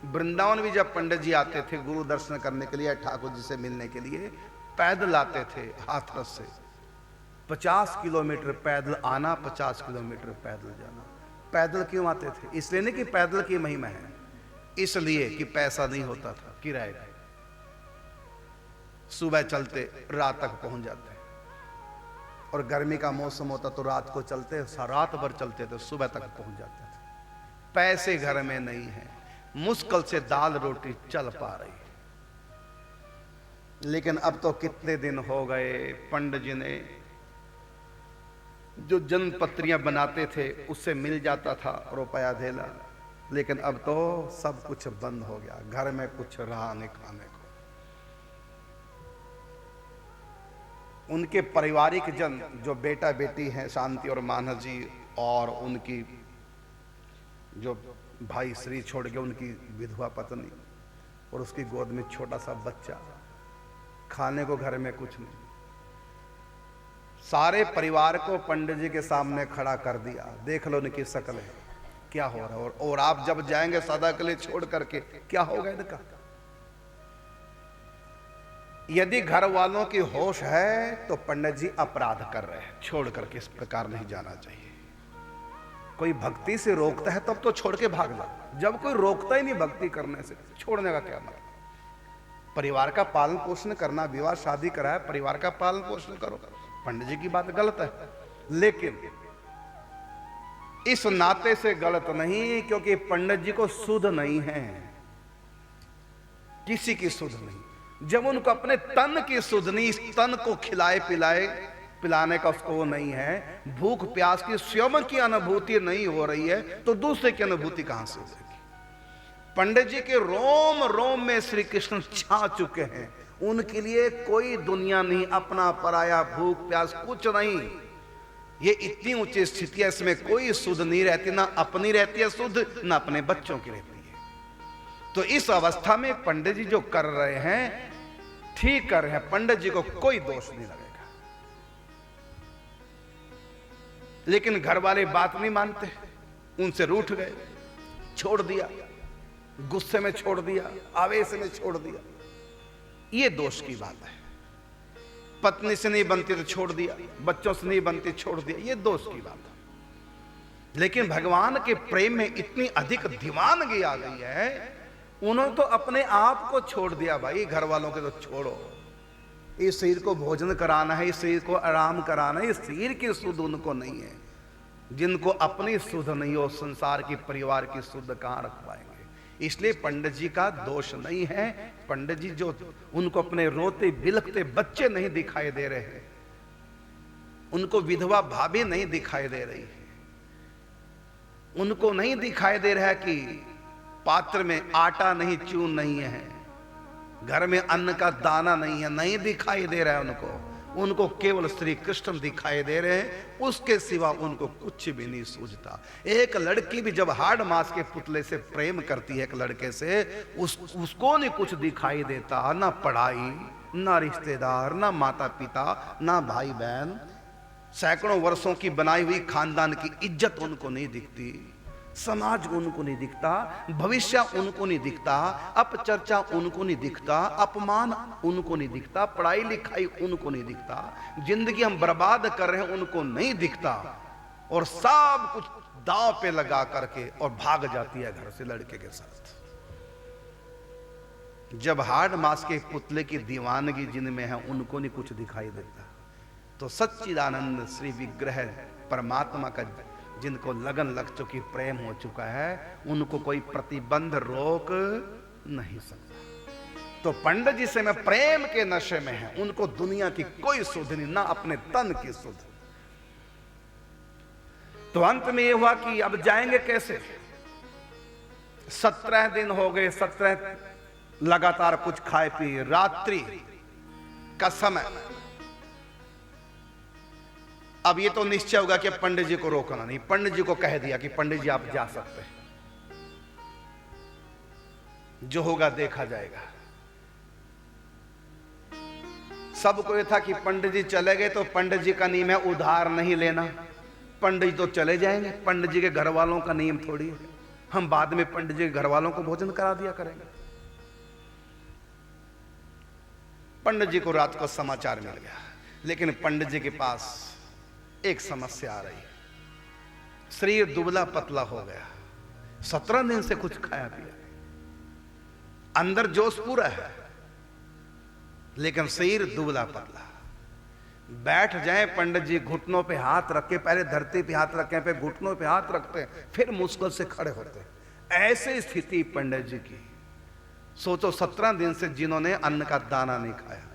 वृंदावन भी जब पंडित जी आते थे गुरु दर्शन करने के लिए, ठाकुर जी से मिलने के लिए, पैदल आते थे, हाथरस से 50 किलोमीटर पैदल आना, 50 किलोमीटर पैदल जाना। पैदल क्यों आते थे? इसलिए नहीं कि पैदल की महिमा है, इसलिए कि पैसा नहीं होता था किराए का। सुबह चलते रात तक पहुंच जाते, और गर्मी का मौसम होता तो रात को चलते, रात भर चलते तो सुबह तक पहुंच जाते थे। पैसे घर में नहीं है, मुश्किल से दाल रोटी चल पा रही। लेकिन अब तो कितने दिन हो गए, पंडित जी ने जो जनपत्रियां बनाते थे उससे मिल जाता था रुपया धेला, लेकिन अब तो सब कुछ बंद हो गया, घर में कुछ रहा नहीं खाने को। उनके पारिवारिक जन जो बेटा बेटी हैं शांति और मानस जी, और उनकी जो भाई श्री छोड़ के उनकी विधवा पत्नी, और उसकी गोद में छोटा सा बच्चा, खाने को घर में कुछ नहीं। सारे परिवार को पंडित जी के सामने खड़ा कर दिया, देख लो इनकी शक्ल है क्या हो रहा है, और आप जब जाएंगे सदा के लिए छोड़ करके क्या होगा इनका। यदि घर वालों की होश है तो पंडित जी अपराध कर रहे हैं, छोड़ करके इस प्रकार नहीं जाना चाहिए। कोई भक्ति से रोकता है तब तो छोड़ के भाग जाओ, जब कोई रोकता ही नहीं भक्ति करने से, छोड़ने का क्या मतलब। परिवार का पालन पोषण करना, विवाह शादी कराया, परिवार का पालन पोषण करो, पंडित जी की बात गलत है, लेकिन इस नाते से गलत नहीं क्योंकि पंडित जी को सुध नहीं है, किसी की सुध नहीं। जब उनको अपने तन की सुध नहीं, इस तन को खिलाए पिलाने का उसको वो नहीं है, भूख प्यास की स्वयं की अनुभूति नहीं हो रही है, तो दूसरे की अनुभूति कहां से होगी। पंडित जी के रोम रोम में श्री कृष्ण छा चुके हैं, उनके लिए कोई दुनिया नहीं, अपना पराया, भूख प्यास कुछ नहीं। ये इतनी ऊंची स्थिति है, इसमें कोई सुध नहीं रहती, ना अपनी रहती है सुध, ना अपने बच्चों की रहती है। तो इस अवस्था में पंडित जी जो कर रहे हैं ठीक कर रहे हैं, पंडित जी को कोई दोष नहीं लगेगा। लेकिन घर वाले बात नहीं मानते, उनसे रूठ गए, छोड़ दिया, गुस्से में छोड़ दिया, आवेश में छोड़ दिया, ये दोष की बात है। पत्नी से नहीं बनती तो छोड़ दिया, बच्चों से नहीं बनती छोड़ दिया, ये दोष की बात है। लेकिन भगवान के प्रेम में इतनी अधिक दीवानगी आ गई है, उन्होंने तो अपने आप को छोड़ दिया। भाई घर वालों के तो छोड़ो, इस शरीर को भोजन कराना है, इस शरीर को आराम कराना है, इस शरीर की सुध उनको नहीं है। जिनको अपनी सुध नहीं हो, संसार की परिवार की सुध कहां रख पाएंगे। इसलिए पंडित जी का दोष नहीं है। पंडित जी जो उनको अपने रोते बिलखते बच्चे नहीं दिखाई दे रहे हैं, उनको विधवा भाभी नहीं दिखाई दे रही है, उनको नहीं दिखाई दे रहा है कि पात्र में आटा नहीं, चून नहीं है, घर में अन्न का दाना नहीं है, नहीं दिखाई दे रहा है उनको। उनको केवल श्री कृष्ण दिखाई दे रहे हैं, उसके सिवा उनको कुछ भी नहीं सूझता। एक लड़की भी जब हाड़ मास के पुतले से प्रेम करती है एक लड़के से, उसको नहीं कुछ दिखाई देता, ना पढ़ाई, ना रिश्तेदार, ना माता पिता, ना भाई बहन, सैकड़ों वर्षों की बनाई हुई खानदान की इज्जत उनको नहीं दिखती, समाज उनको नहीं दिखता, भविष्य उनको नहीं दिखता, अपचर्चा उनको नहीं दिखता, अपमान उनको नहीं दिखता, पढ़ाई लिखाई उनको नहीं दिखता, जिंदगी हम बर्बाद कर रहे हैं उनको नहीं दिखता, और सब कुछ दांव पे लगा करके और भाग जाती है घर से लड़के के साथ। जब हाड़ मास के पुतले की दीवानगी जिनमें है उनको नहीं कुछ दिखाई देता, तो सच्चिदानंद श्री विग्रह परमात्मा का जिनको लगन लग चुकी, प्रेम हो चुका है, उनको कोई प्रतिबंध रोक नहीं सकता। तो पंडित जी से मैं प्रेम के नशे में है, उनको दुनिया की कोई सुध नहीं, ना अपने तन की सुध। तो अंत में यह हुआ कि अब जाएंगे कैसे। 17 दिन हो गए, 17 लगातार कुछ खाए पिए, रात्रि का समय। अब ये तो निश्चय होगा कि पंडित जी को रोकना नहीं, पंडित जी को कह दिया कि पंडित जी आप जा सकते हैं, जो होगा देखा जाएगा। सबको ये था कि पंडित जी चले गए तो पंडित जी का नियम है उधार नहीं लेना, पंडित जी तो चले जाएंगे, पंडित जी के घर वालों का नियम थोड़ी है, हम बाद में पंडित जी के घर वालों को भोजन करा दिया करेंगे। पंडित जी को रात को समाचार मिल गया, लेकिन पंडित जी के पास एक समस्या आ रही है। शरीर दुबला पतला हो गया, 17 दिन से कुछ खाया पिया, अंदर जोश पूरा है, लेकिन शरीर दुबला पतला। बैठ जाए पंडित जी, घुटनों पे हाथ रखे, पहले धरती पे हाथ रखे, फिर घुटनों पे हाथ रखते हैं, फिर मुश्किल से खड़े होते हैं। ऐसी स्थिति पंडित जी की। सोचो 17 दिन से जिन्होंने अन्न का दाना नहीं खाया,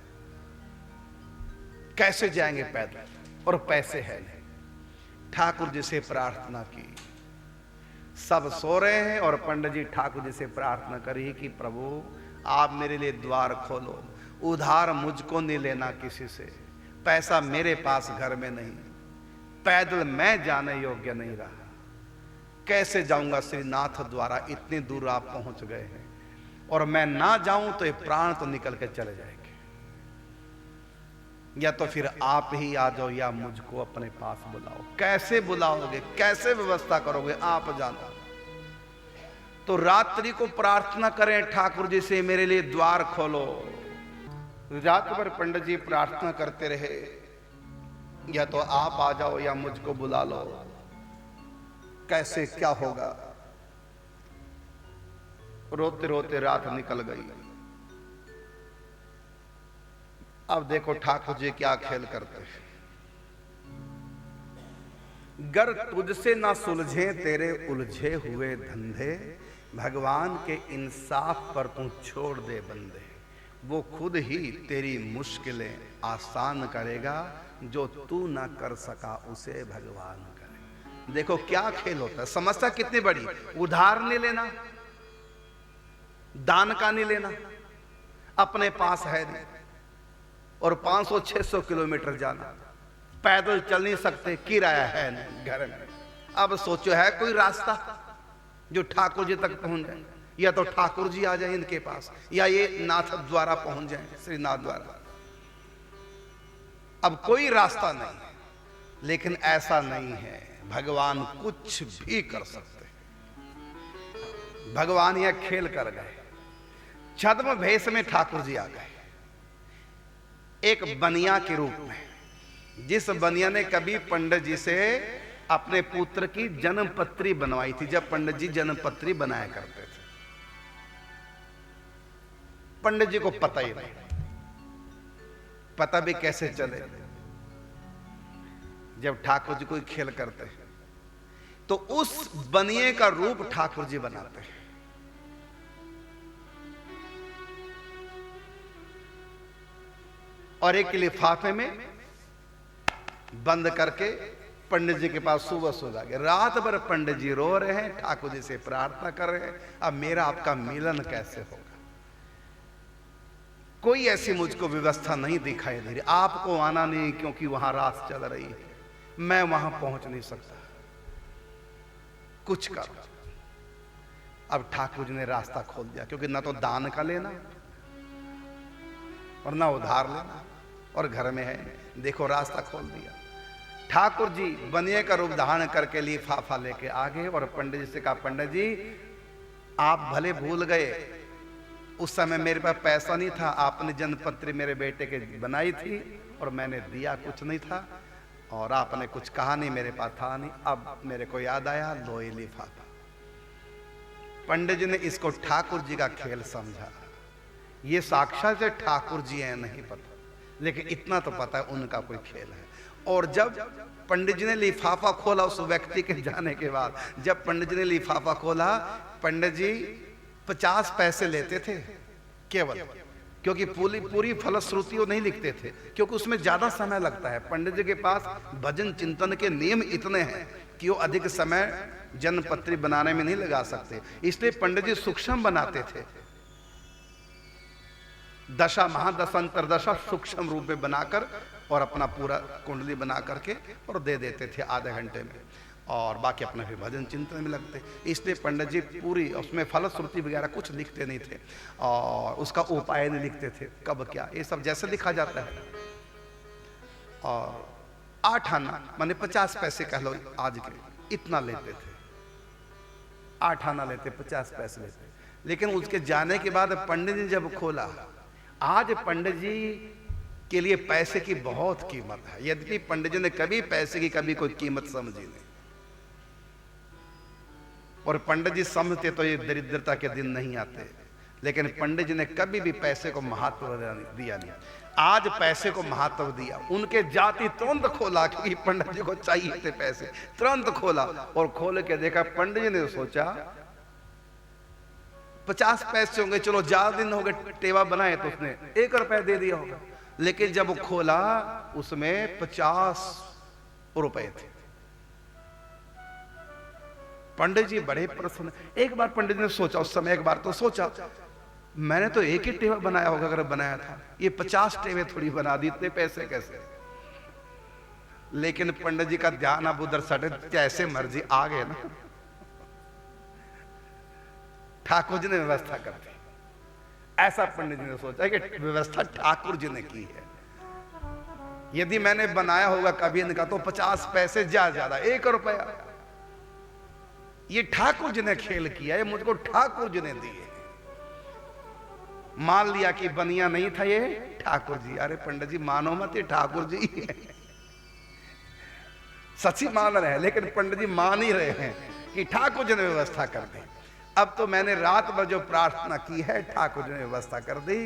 कैसे जाएंगे पैदल, और पैसे है नहीं। ठाकुर जी से प्रार्थना की, सब सो रहे हैं और पंडित जी ठाकुर जी से प्रार्थना करी कि प्रभु आप मेरे लिए द्वार खोलो, उधार मुझको नहीं लेना किसी से, पैसा मेरे पास घर में नहीं, पैदल मैं जाने योग्य नहीं रहा, कैसे जाऊंगा श्रीनाथ द्वारा, इतनी दूर आप पहुंच गए हैं, और मैं ना जाऊं तो ये प्राण तो निकल के चले जाएंगे, या तो फिर आप ही आ जाओ या मुझको अपने पास बुलाओ। कैसे बुलाओगे, कैसे व्यवस्था करोगे, आप जानो। तो रात्रि को प्रार्थना करें ठाकुर जी से, मेरे लिए द्वार खोलो। रात भर पंडित जी प्रार्थना करते रहे, या तो आप आ जाओ या मुझको बुला लो, कैसे क्या होगा। रोते रोते रात निकल गई। अब देखो ठाकुर जी क्या खेल करते हैं। गर तुझसे ना सुलझे तेरे उलझे हुए धंधे, भगवान के इंसाफ पर तू छोड़ दे बंदे, वो खुद ही तेरी मुश्किलें आसान करेगा, जो तू ना कर सका उसे भगवान करे। देखो क्या खेल होता है। समस्या कितनी बड़ी, उधार नहीं लेना, दान का नहीं लेना, अपने पास है नहीं, और 500-600 किलोमीटर जाना, पैदल चल नहीं सकते, किराया है नहीं घर में। अब सोचो है कोई रास्ता जो ठाकुर जी तक पहुंच जाए, या तो ठाकुर जी आ जाए इनके पास, या ये नाथ द्वारा पहुंच जाए, श्रीनाथ द्वारा। अब कोई रास्ता नहीं है, लेकिन ऐसा नहीं है, भगवान कुछ भी कर सकते हैं। भगवान यह खेल कर गए। छद्म भेष में ठाकुर जी आ गए, एक बनिया के रूप में, जिस बनिया ने कभी पंडित जी से अपने पुत्र की जन्म पत्री बनवाई थी, जब पंडित जी जन्म पत्री बनाया करते थे। पंडित जी को पता ही नहीं, पता भी कैसे चले, जब ठाकुर जी कोई खेल करते हैं तो उस बनिए का रूप ठाकुर जी बनाते हैं। और एक लिफाफे में बंद करके पंडित जी के पास सुबह सो गए। रात भर पंडित जी रो रहे हैं, ठाकुर जी से प्रार्थना कर रहे हैं, अब मेरा आपका मिलन कैसे होगा। कोई ऐसी मुझको व्यवस्था नहीं दिखाई दे रही, आपको आना नहीं क्योंकि वहां रात चल रही है, मैं वहां पहुंच नहीं सकता, कुछ करो। अब ठाकुर जी ने रास्ता खोल दिया, क्योंकि ना तो दान का लेना और ना उधार लेना, और घर में है। देखो रास्ता खोल दिया। ठाकुर जी बनिए का रूप धारण करके लिफाफा लेके आ गए, और पंडित जी से कहा, पंडित जी आप भले भूल गए, उस समय मेरे पास पैसा नहीं था, आपने जन्मपत्री मेरे बेटे के बनाई थी और मैंने दिया कुछ नहीं था, और आपने कुछ कहा नहीं, मेरे पास था नहीं, अब मेरे को याद आया, लो ये लिफाफा। पंडित जी ने इसको ठाकुर जी का खेल समझा। ये साक्षात से ठाकुर जी हैं नहीं पता, लेकिन इतना तो पता है उनका कोई खेल है। और जब पंडित जी ने लिफाफा खोला उस व्यक्ति के जाने के बाद, जब पंडित जी ने लिफाफा खोला, पंडित जी 50 पैसे लेते थे केवल, क्योंकि पूरी फलश्रुति वो नहीं लिखते थे, क्योंकि उसमें ज्यादा समय लगता है। पंडित जी के पास भजन चिंतन के नियम इतने हैं कि वो अधिक समय जन्मपत्री बनाने में नहीं लगा सकते, इसलिए पंडित जी सूक्ष्म बनाते थे। दशा महादशा अंतरदशा सूक्ष्म रूप में बनाकर और अपना पूरा कुंडली बना करके और दे देते थे आधे घंटे में, और बाकी अपने फिर भजन चिंतन में लगते। इसलिए पंडित जी पूरी उसमें फलश्रुति वगैरह कुछ लिखते नहीं थे, और उसका उपाय नहीं लिखते थे, कब क्या, ये सब जैसे लिखा जाता है। और 8 आना माने 50 पैसे कह लो आज के, इतना लेते थे। 8 आना लेते, 50 पैसे लेते। लेकिन उसके जाने के बाद पंडित जी जब खोला, आज पंडित जी के लिए पैसे की बहुत कीमत है। यद्यपि पंडित जी ने कभी पैसे की कभी कोई कीमत समझी नहीं, और पंडित जी समझते तो ये दरिद्रता के दिन नहीं आते। लेकिन पंडित जी ने कभी भी पैसे को महत्व दिया नहीं। आज पैसे को महत्व दिया। उनके जाति तुरंत खोला, क्योंकि पंडित जी को चाहिए थे पैसे, तुरंत खोला और खोल के देखा। पंडित जी ने सोचा 50 पैसे होंगे, चलो ज्यादा दिन हो गए टेवा बनाए तो उसने 1 रुपया दे दिया होगा। लेकिन जब वो खोला उसमें 50 रुपए थे। पंडित जी बड़े प्रसन्न। एक बार पंडित जी ने सोचा, उस समय एक बार तो सोचा, मैंने तो एक ही टेवा बनाया होगा अगर बनाया था, ये 50 टेवे थोड़ी बना दी, इतने पैसे कैसे। लेकिन पंडित जी का ध्यान अब उधर सटे, जैसे मर्जी आ गए ना, ठाकुर जी ने व्यवस्था कर दी। ऐसा पंडित जी ने सोचा कि व्यवस्था ठाकुर जी ने की है। यदि मैंने बनाया होगा कभी इनका तो 50 पैसे ज्यादा 1 रुपया, ये ठाकुर जी ने खेल किया है, मुझको ठाकुर जी ने दिए। मान लिया कि बनिया नहीं था ये ठाकुर जी। अरे पंडित जी मानो मत, ये ठाकुर जी है। सच्ची मान रहे हैं, लेकिन पंडित जी मान ही रहे हैं कि ठाकुर जी ने व्यवस्था कर दी। अब तो मैंने रात भर जो प्रार्थना की है ठाकुर जी ने व्यवस्था कर दी।